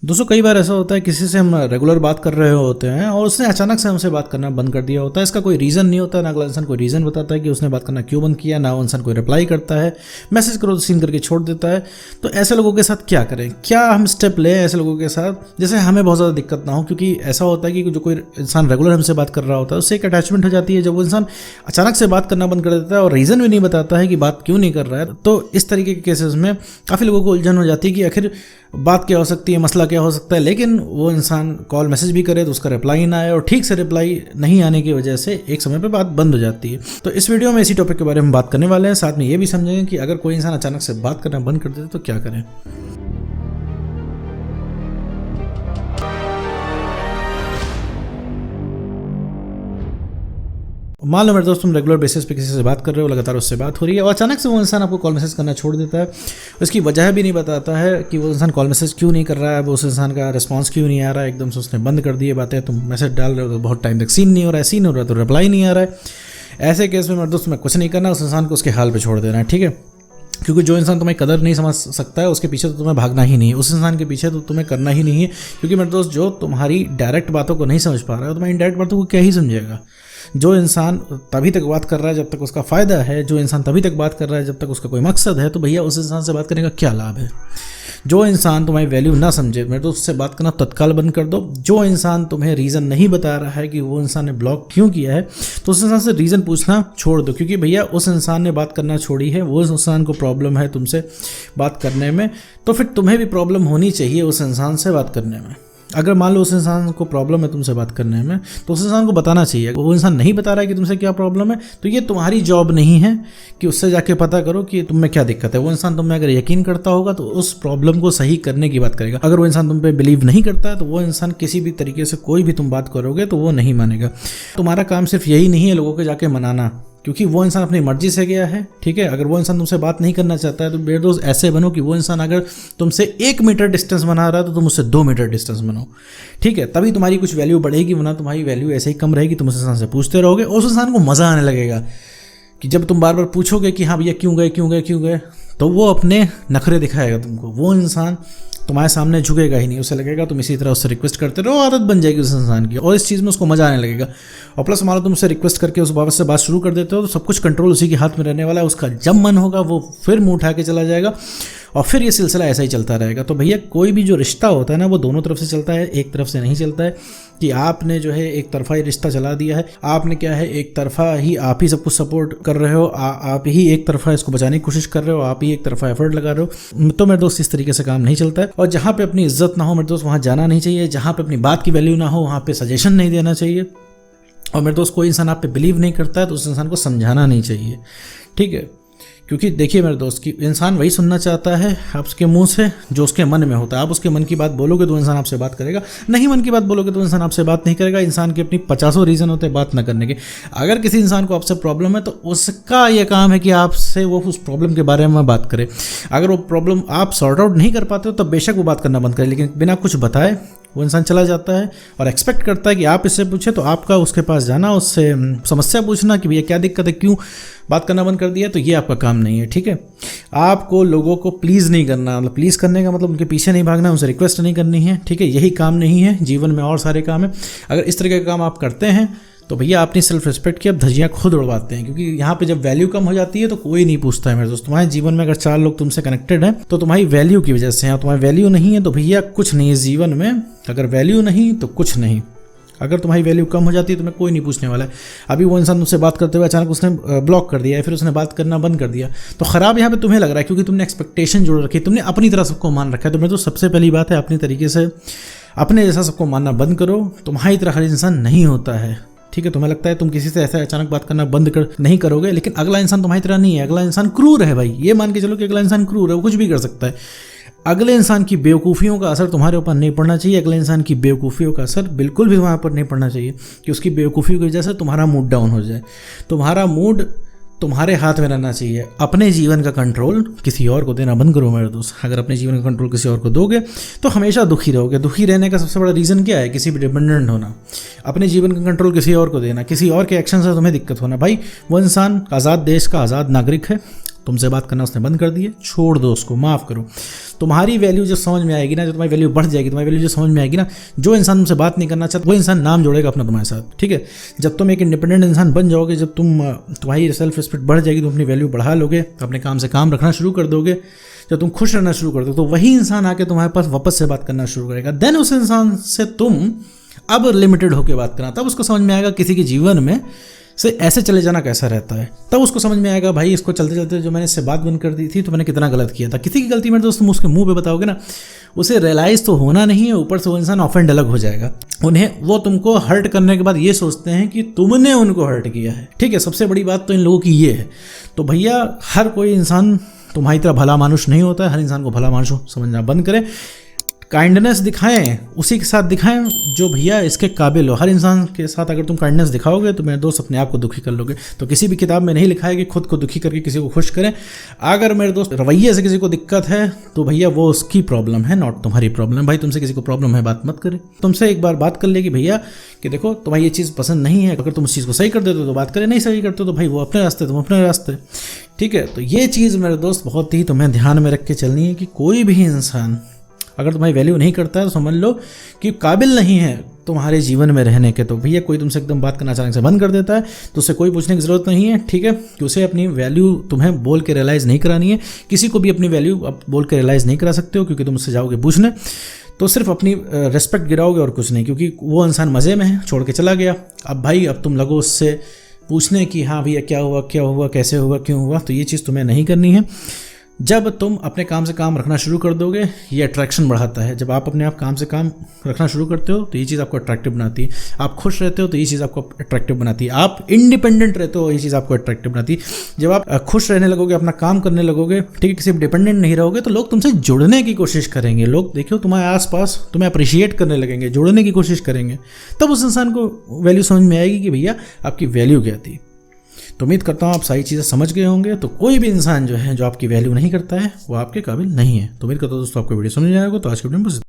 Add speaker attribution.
Speaker 1: दोस्तों कई बार ऐसा होता है किसी से हम रेगुलर बात कर रहे होते हैं और उसने अचानक से हमसे बात करना बंद कर दिया होता है। इसका कोई रीज़न नहीं होता, ना अगला इंसान कोई रीज़न बताता है कि उसने बात करना क्यों बंद किया, ना वो इंसान कोई रिप्लाई करता है, मैसेज करो तो सीन करके छोड़ देता है। तो ऐसे लोगों के साथ क्या करें, क्या हम स्टेप लें ऐसे लोगों के साथ जैसे हमें बहुत ज़्यादा दिक्कत ना हो। क्योंकि ऐसा होता है कि जो कोई इंसान रेगुलर हमसे बात कर रहा होता है उससे एक अटैचमेंट हो जाती है। जब वो इंसान अचानक से बात करना बंद कर देता है और रीज़न भी नहीं बताता है कि बात क्यों नहीं कर रहा है, तो इस तरीके के केसेस में काफ़ी लोगों को उलझन हो जाती है कि आखिर बात क्या हो सकती है, मसला क्या हो सकता है। लेकिन वो इंसान कॉल मैसेज भी करे तो उसका रिप्लाई ना आए और ठीक से रिप्लाई नहीं आने की वजह से एक समय पे बात बंद हो जाती है। तो इस वीडियो में इसी टॉपिक के बारे में बात करने वाले हैं। साथ में ये भी समझेंगे कि अगर कोई इंसान अचानक से बात करना बंद कर देते तो क्या करें। मान लो मेरे दोस्त तुम रेगुलर बेसिस पे किसी से बात कर रहे हो, लगातार उससे बात हो रही है और अचानक से वो इंसान आपको कॉल मैसेज करना छोड़ देता है। उसकी वजह भी नहीं बताता है कि वो इंसान कॉल मैसेज क्यों नहीं कर रहा है, वो उस इंसान का रिस्पांस क्यों नहीं आ रहा है, एकदम से उसने बंद कर दिए बातें। तुम मैसेज डाल रहे हो तो बहुत टाइम तक सीन नहीं हो रहा है, सीन हो रहा है तो रिप्लाई नहीं आ रहा है। ऐसे केस में मेरे दोस्त तुम्हें कुछ नहीं करना, उस इंसान को उसके हाल पर छोड़ देना है, ठीक है। क्योंकि जो इंसान तुम्हें कदर नहीं समझ सकता है उसके पीछे तो तुम्हें भागना ही नहीं है, उस इंसान के पीछे तो तुम्हें करना ही नहीं है। क्योंकि मेरे दोस्त जो तुम्हारी डायरेक्ट बातों को नहीं समझ पा रहा है तुम्हारी इनडायरेक्ट बातों को क्या ही समझेगा। जो इंसान तभी तक बात कर रहा है जब तक उसका फ़ायदा है, जो इंसान तभी तक बात कर रहा है जब तक उसका कोई मकसद है, तो भैया उस इंसान से बात करने का क्या लाभ है। जो इंसान तुम्हारी वैल्यू ना समझे मेरे तो उससे बात करना तत्काल बंद कर दो। जो इंसान तुम्हें रीज़न नहीं बता रहा है कि वो इंसान ने ब्लॉक क्यों किया है तो उस इंसान से रीज़न पूछना छोड़ दो। क्योंकि भैया उस इंसान ने बात करना छोड़ी है, वो उस इंसान को प्रॉब्लम है तुमसे बात करने में, तो फिर तुम्हें भी प्रॉब्लम होनी चाहिए उस इंसान से बात करने में। अगर मान लो उस इंसान को प्रॉब्लम है तुमसे बात करने में तो उस इंसान को बताना चाहिए। वो इंसान नहीं बता रहा है कि तुमसे क्या प्रॉब्लम है तो ये तुम्हारी जॉब नहीं है कि उससे जाके पता करो कि तुम में क्या दिक्कत है। वो इंसान तुम में अगर यकीन करता होगा तो उस प्रॉब्लम को सही करने की बात करेगा। अगर वो इंसान तुम पे बिलीव नहीं करता है तो वो इंसान किसी भी तरीके से कोई भी तुम बात करोगे तो वो नहीं मानेगा। तुम्हारा काम सिर्फ यही नहीं है लोगों को जाके मनाना, क्योंकि वो इंसान अपनी मर्जी से गया है, ठीक है। अगर वो इंसान तुमसे बात नहीं करना चाहता है तो मेरे दोस्त ऐसे बनो कि वो इंसान अगर तुमसे 1 मीटर डिस्टेंस बना रहा है तो तुम उससे 2 मीटर डिस्टेंस बनाओ, ठीक है। तभी तुम्हारी कुछ वैल्यू बढ़ेगी, वरना तुम्हारी वैल्यू ऐसे ही कम रहेगी। तुम उस इंसान से पूछते रहोगे और उस इंसान को मज़ा आने लगेगा कि जब तुम बार बार पूछोगे कि हाँ भैया क्यों गए, तो वो अपने नखरे दिखाएगा तुमको। वो इंसान तुम्हारे सामने झुकेगा ही नहीं, उसे लगेगा तुम इसी तरह उससे रिक्वेस्ट करते रहो, आदत बन जाएगी उस इंसान की और इस चीज़ में उसको मज़ा आने लगेगा। और प्लस मान लो तुम उससे रिक्वेस्ट करके उस बाबत से बात शुरू कर देते हो तो सब कुछ कंट्रोल उसी के हाथ में रहने वाला है। उसका जब मन होगा वो फिर मुंह उठा के चला जाएगा और फिर ये सिलसिला ऐसा ही चलता रहेगा। तो भैया कोई भी जो रिश्ता होता है ना वो दोनों तरफ से चलता है, एक तरफ से नहीं चलता है कि आपने जो है एक तरफा ही रिश्ता चला दिया है। आपने क्या है एक तरफा ही आप ही सब कुछ सपोर्ट कर रहे हो, आप ही एक तरफा इसको बचाने की कोशिश कर रहे हो, आप ही एक तरफा एफर्ट लगा रहे हो। तो मेरे दोस्त इस तरीके से काम नहीं चलता है। और जहाँ पे अपनी इज्जत ना हो मेरे दोस्त वहाँ जाना नहीं चाहिए, जहाँ पे अपनी बात की वैल्यू ना हो वहाँ पे सजेशन नहीं देना चाहिए। और मेरे दोस्त कोई इंसान आप पे बिलीव नहीं करता है तो उस इंसान को समझाना नहीं चाहिए, ठीक है। क्योंकि देखिए मेरे दोस्त की इंसान वही सुनना चाहता है आपके मुंह से जो उसके मन में होता है। आप उसके मन की बात बोलोगे तो इंसान आपसे बात करेगा, नहीं मन की बात बोलोगे तो इंसान आपसे बात नहीं करेगा। इंसान के अपनी 50 रीज़न होते हैं बात ना करने के। अगर किसी इंसान को आपसे प्रॉब्लम है तो उसका ये काम है कि आपसे वो उस प्रॉब्लम के बारे में बात करे। अगर वो प्रॉब्लम आप सॉर्ट आउट नहीं कर पाते हो तब बेशक वो बात करना बंद करे, लेकिन बिना कुछ बताए वो इंसान चला जाता है और एक्सपेक्ट करता है कि आप इससे पूछे तो आपका उसके पास जाना, उससे समस्या पूछना कि भैया क्या दिक्कत है, क्यों बात करना बंद कर दिया, तो ये आपका काम नहीं है, ठीक है। आपको लोगों को प्लीज़ नहीं करना, मतलब प्लीज़ करने का मतलब उनके पीछे नहीं भागना, उनसे रिक्वेस्ट नहीं करनी है, ठीक है। यही काम नहीं है, जीवन में और सारे काम है। अगर इस तरह का काम आप करते हैं तो भैया अपनी सेल्फ रिस्पेक्ट की आप धज्जियाँ खुद उड़वाते हैं। क्योंकि यहाँ पे जब वैल्यू कम हो जाती है तो कोई नहीं पूछता है मेरे दोस्त। तुम्हारे जीवन में अगर 4 लोग तुमसे कनेक्टेड हैं तो तुम्हारी वैल्यू की वजह से हैं, तुम्हारी वैल्यू नहीं है तो भैया कुछ नहीं इस जीवन में। अगर वैल्यू नहीं तो कुछ नहीं। अगर तुम्हारी वैल्यू कम हो जाती है तो तुम्हें कोई नहीं पूछने वाला है। अभी वो इंसान तुमसे बात करते हुए अचानक उसने ब्लॉक कर दिया है, फिर उसने बात करना बंद कर दिया, तो ख़राब यहाँ पे तुम्हें लग रहा है क्योंकि तुमने एक्सपेक्टेशन जोड़ रखी है, तुमने अपनी तरह सबको मान रखा है। तो मेरे तो सबसे पहली बात है अपनी तरीके से अपने जैसा सबको मानना बंद करो। तुम्हारी तरह हर इंसान नहीं होता है, ठीक है। तुम्हें लगता है तुम किसी से ऐसा अचानक बात करना बंद कर नहीं करोगे, लेकिन अगला इंसान तुम्हारी तरह नहीं है। अगला इंसान क्रूर है भाई, ये मान के चलो कि अगला इंसान क्रूर है, वो कुछ भी कर सकता है। अगले इंसान की बेवकूफ़ियों का असर तुम्हारे ऊपर नहीं पड़ना चाहिए। अगले इंसान की बेवकूफ़ियों का असर बिल्कुल भी वहाँ पर नहीं पड़ना चाहिए कि उसकी बेवकूफ़ियों की वजह से तुम्हारा मूड डाउन हो जाए। तुम्हारा मूड तुम्हारे हाथ में रहना चाहिए। अपने जीवन का कंट्रोल किसी और को देना बंद करो मेरे दोस्त। अगर अपने जीवन का कंट्रोल किसी और को दोगे तो हमेशा दुखी रहोगे। दुखी रहने का सबसे बड़ा रीज़न क्या है? किसी पर डिपेंडेंट होना। अपने जीवन का कंट्रोल किसी और को देना, किसी और के एक्शन से तुम्हें दिक्कत होना। भाई वो इंसान आज़ाद देश का आज़ाद नागरिक है, तुमसे बात करना उसने बंद कर दिए, छोड़ दो उसको, माफ़ करो। तुम्हारी वैल्यू जो समझ में आएगी ना, जो तुम्हारी वैल्यू बढ़ जाएगी, तुम्हारी वैल्यू जो समझ में आएगी ना, जो इंसान तुमसे बात नहीं करना चाहता वो इंसान नाम जोड़ेगा अपना तुम्हारे साथ, ठीक है। जब तुम एक इंडिपेंडेंट इंसान बन जाओगे, जब तुम्हारी सेल्फ रिस्पेक्ट बढ़ जाएगी, तुम अपनी वैल्यू बढ़ा लोगे, अपने काम से काम रखना शुरू कर दोगे, जब तुम खुश रहना शुरू कर दो, तो वही इंसान आके तुम्हारे पास वापस से बात करना शुरू करेगा। देन उस इंसान से तुम अब लिमिटेड होकर बात करना, तब उसको समझ में आएगा किसी के जीवन में से ऐसे चले जाना कैसा रहता है। तब उसको समझ में आएगा भाई इसको चलते चलते जो मैंने इससे बात बंद कर दी थी तो मैंने कितना गलत किया था। किसी की गलती में दोस्त तुम उसके मुंह पे बताओगे ना, उसे रियलाइज़ तो होना नहीं है, ऊपर से वो इंसान ऑफेंड अलग हो जाएगा। वो तुमको हर्ट करने के बाद ये सोचते हैं कि तुमने उनको हर्ट किया है, ठीक है। सबसे बड़ी बात तो इन लोगों की ये है। तो भैया हर कोई इंसान तुम्हारी तरह भला मानुष नहीं होता है, हर इंसान को भला मानुष समझना बंद करें। काइंडनेस दिखाएं, उसी के साथ दिखाएं जो भैया इसके काबिल हो। हर इंसान के साथ अगर तुम काइंडनेस दिखाओगे तो मेरे दोस्त अपने आप को दुखी कर लोगे। तो किसी भी किताब में नहीं लिखा है कि खुद को दुखी करके किसी को खुश करें। अगर मेरे दोस्त रवैये से किसी को दिक्कत है तो भैया वो उसकी प्रॉब्लम है, नॉट तुम्हारी प्रॉब्लम। भाई तुमसे किसी को प्रॉब्लम है बात मत करे, तुमसे एक बार बात कर ले कि भैया कि देखो तुम्हारी ये चीज़ पसंद नहीं है, अगर तुम उस चीज़ को सही कर देते हो तो बात करें, नहीं सही करते तो भाई वो अपने रास्ते तुम अपने रास्ते, ठीक है। तो ये चीज़ मेरे दोस्त बहुत ही तुम्हें ध्यान में रख के चलनी है कि कोई भी इंसान अगर तुम्हारी वैल्यू नहीं करता है तो समझ लो कि काबिल नहीं है तुम्हारे जीवन में रहने के। तो भैया कोई तुमसे एकदम बात करना अचानक से बंद कर देता है तो उससे कोई पूछने की ज़रूरत नहीं है, ठीक है। कि उसे अपनी वैल्यू तुम्हें बोल के रियलाइज़ नहीं करानी है। किसी को भी अपनी वैल्यू अब बोल के रियलाइज़ नहीं करा सकते हो, क्योंकि तुम उससे जाओगे पूछने तो सिर्फ अपनी रिस्पेक्ट गिराओगे और कुछ नहीं, क्योंकि वो इंसान मज़े में है, छोड़ के चला गया। अब भाई अब तुम लगो उससे पूछने की हाँ भैया क्या हुआ, कैसे हुआ, क्यों हुआ। तो ये चीज़ तुम्हें नहीं करनी है। जब तुम अपने काम से काम रखना शुरू कर दोगे ये अट्रैक्शन बढ़ाता है। जब आप अपने आप काम से काम रखना शुरू करते हो तो ये चीज़ आपको अट्रैक्टिव बनाती है। आप खुश रहते हो तो ये चीज़ आपको अट्रैक्टिव बनाती है। आप इंडिपेंडेंट रहते हो ये चीज़ आपको अट्रैक्टिव बनाती है। जब आप खुश रहने लगोगे, अपना काम करने लगोगे, ठीक है, किसी पर डिपेंडेंट नहीं रहोगे तो लोग तुमसे जुड़ने की कोशिश करेंगे। लोग देखो तुम्हारे आसपास तुम्हें अप्रिशिएट करने लगेंगे, जुड़ने की कोशिश करेंगे। तब उस इंसान को वैल्यू समझ में आएगी कि भैया आपकी वैल्यू क्या थी। तो उम्मीद करता हूँ आप सारी चीज़ें समझ गए होंगे। तो कोई भी इंसान जो है जो आपकी वैल्यू नहीं करता है वो आपके काबिल नहीं है। तो उम्मीद करता हूँ दोस्तों आपको वीडियो समझ में आएगा। तो आज के वीडियो में बस